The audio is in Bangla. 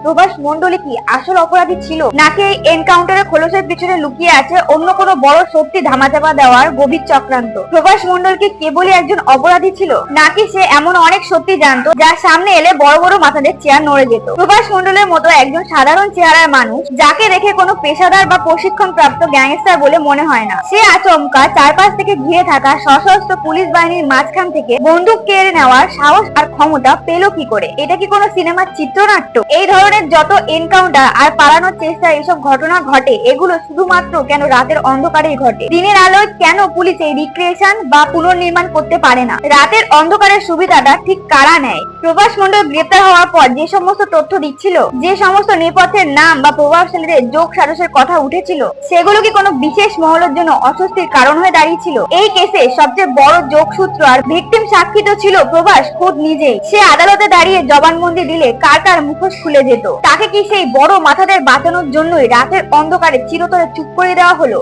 প্রভাস মণ্ডলী কি আসল অপরাধী ছিল, নাকি এই এনকাউন্টারের খোলসের পিছনে লুকিয়ে আছে অন্য কোনো বড় সত্যি ধামাচাপা দেওয়ার গভীর চক্রান্ত? প্রভাস মণ্ডল কি কেবলই একজন অপরাধী ছিল, নাকি সে এমন অনেক সত্যি জানতো যার সামনে এলে বড় বড় মাথাদের চেয়ার নড়ে যেত? প্রভাস মণ্ডলের মতো একজন সাধারণ চেহারার মানুষ, যাকে দেখে কোনো পেশাদার বা প্রশিক্ষণ প্রাপ্ত গ্যাংস্টার বলে মনে হয় না, সে আচমকা চারপাশ থেকে ঘিরে থাকা সশস্ত্র পুলিশ বাহিনীর মাঝখান থেকে বন্দুক কেড়ে নেওয়ার সাহস আর ক্ষমতা পেল কি করে? এটা কি কোনো সিনেমার চিত্রনাট্য? এই ধরনের যত এনকাউন্টার আর পালানোর চেষ্টা এসব ঘটনা ঘটে, এগুলো শুধুমাত্র কেন রাতের অন্ধকারেই ঘটে? দিনের আলোয় কেন পুলিশ এই রিক্রিয়েশন বা পুনর্নির্মাণ করতে পারে না? রাতের অন্ধকারের সুবিধাটা ঠিক কারা নেয়? প্রভাস মণ্ডল গ্রেপ্তার হওয়ার পর যে সমস্ত তথ্য দিচ্ছিল, যে সমস্ত নেপথ্যের নাম বা প্রভাবশালীদের যোগ সাজসের কথা উঠেছিল, সেগুলো কি কোনো বিশেষ মহলের জন্য অস্বস্তির কারণ হয়ে দাঁড়িয়েছিল? এই কেসে সবচেয়ে বড় যোগসূত্র আর ভিকটিম সাক্ষী তো ছিল প্রভাস খুদ নিজেই। সে আদালতে দাঁড়িয়ে জবানবন্দি দিলে কার কার মুখোশ খুলে যেত? তাকে কি সেই বড় মাথাদের বাঁচানোর জন্যই রাতের অন্ধকারে চিরতরে চুপ করে দেওয়া হলো?